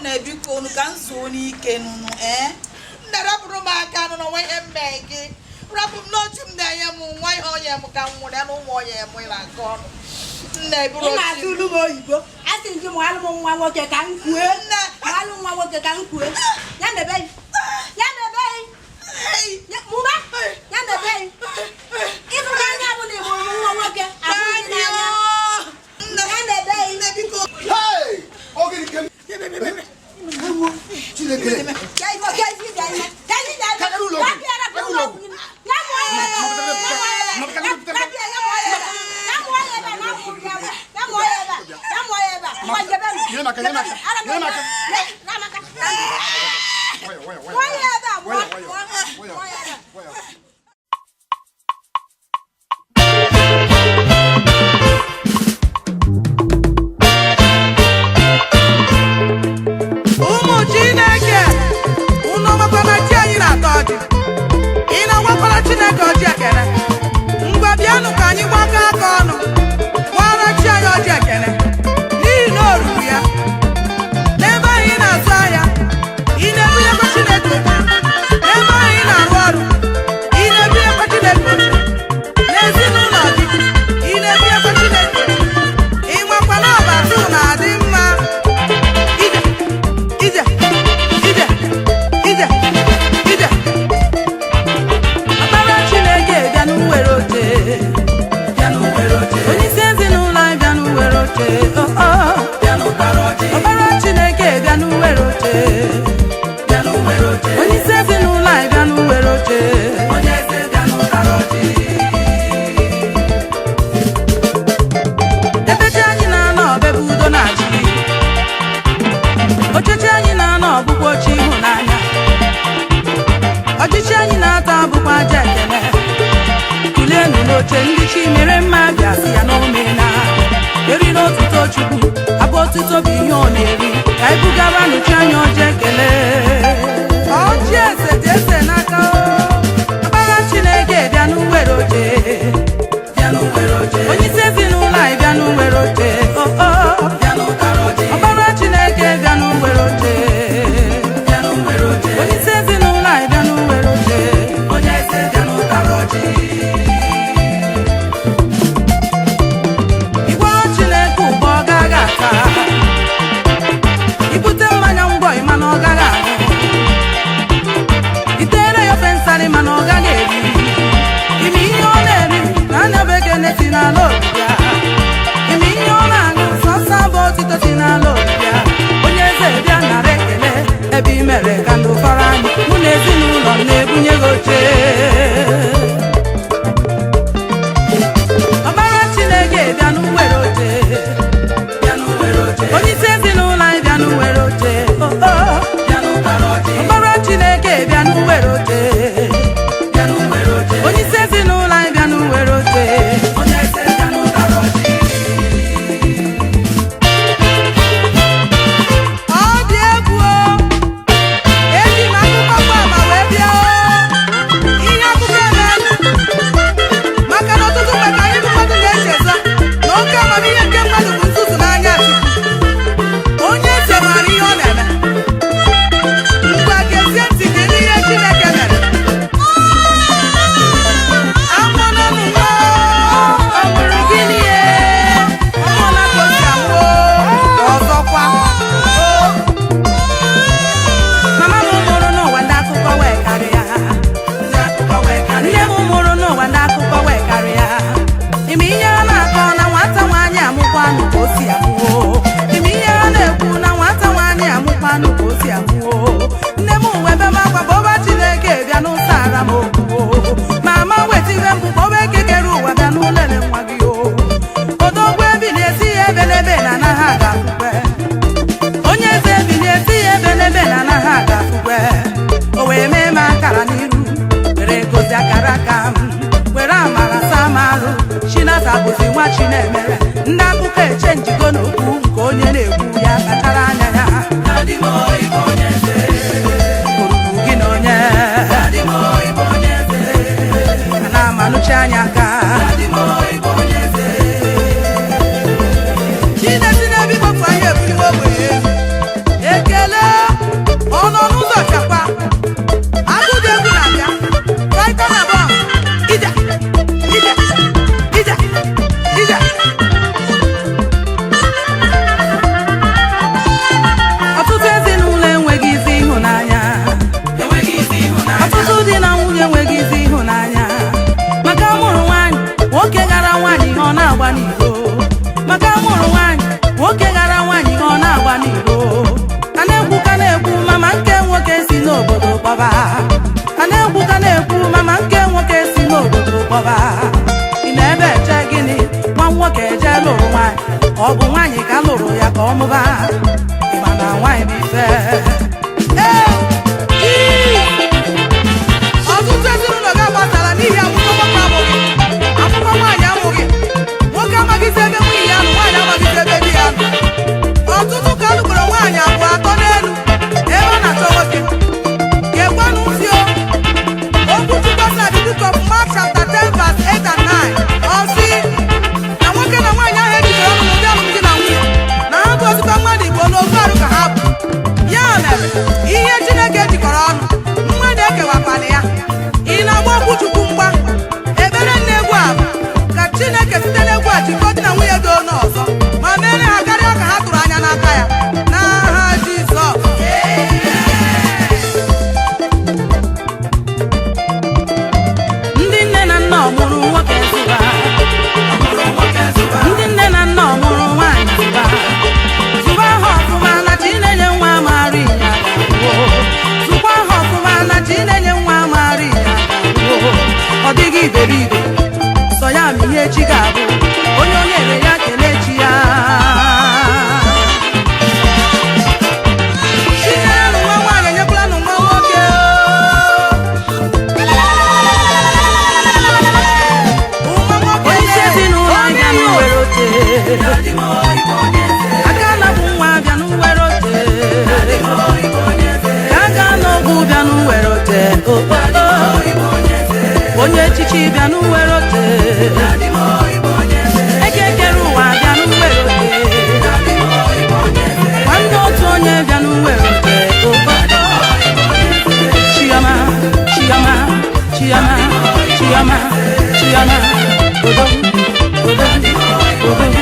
Nebikonu kan soni kenunu Ndarapuru maka no way mbeki Rapu no chim da yamu wai ho yamu kan mu da no mo yamu la kon Neburu ina tulu mo ibo asin ji mo alu mo nwa woke kan ku na alu nwa woke kan ku ya mebe ya mu ba ya mebe ibu ga nya bu ni mo nwa woke abu ni na ya mebe nebiko hey ogi kem change go no ku ko onye na-ekwu ya kachara anya ya Ọtụtụ ezinụlọ enweghị izi ịhụnanya, ọtụtụ di na nwunye enweghị izi ịhụnanya. Maka mụrụ nwaanyị, nwoke gara nwaanyị ihe ọ na-agba n'iro. Maka mụrụ nwaanyị, nwoke gara nwaanyị ihe ọ na-agba n'iro. A na-ekwu ka na-ekwu mama nke nwoke si n'obodo kpọba. A na-ekwu ka na-ekwu mama nke nwoke si n'obodo kpọba. Ị na-ebe eche gịnị? Nwa nwoke eje lụrụ nwaanyị, ọ bụ nwaanyị ka lụrụ ya ka ọ mụba. Ị ma na nwaanyị bụ ife. Ọtụtụ ezinụlọ ga-agbasara n'ihi akwụkwọ nwoke amụghị, akwụkwọ nwaanyị amụghị. Nwoke amaghịzi ebe nwunye ya nọ, nwaanyị amaghịzi ebe di ya nọ. Ọtụtụ ka alụgboro nwaanyị abụọ atọ n'elu ebe ọ na-achọ nwoke. Gekwanụ ntị o, okwu Chukwu sị na the book of Mark chapter 10 verse 8 and 9 ọ sị na nwoke na nwaanyị ahụ ejikọrọ ọnụ n'ụdị alụmdi na nwunye na ha gozikwa mmadụ Igbo n'ofu arụ ka ha bụ. Ya mere ihe Chineke jikọrọ ọnụ mmadụ ekewakwana ya. Ị na-agba okwu Chukwu mgba, ekpere na-egwu a bụ ka Chineke site n'egwu a jikọọ di na nwunye dị onye ọzọ ma mere ha karịa ka ha tụrụ anya n'aka ya n'aha Jizọs. Ndị nne na nna ọmụrụ nwoke zụba, ndị nne na nna ọmụrụ nwaanyị zụba. Zụba ha ọfụma na chi na-enye nwa amaara ịnya ga-agwụ. Zụkwa ha ọfụma na chi na-enye nwa amaara ịnya ga-agwụ. Ọ dịghị iberibe, sọ ya ma ihe chi ga-abụ. Onye onye ere ya kelee chi ya. Chinyere nụ nwa nwaanyị enyekwala nụ nwa nwoke. Onye ezinụlọ bịa n'uwere oche, aka na-abụ nwa bịa n'uwere oche, aka n'ogwu bịa n'uwere oche, onye echichi bịa n'uwere oche, ekekere ụwa bịa n'uwere oche, nwanne otu onye bịa n'uwere oche. Chioma, Chioma, Chioma, Chioma, Chioma, Odom, Odom, Odom.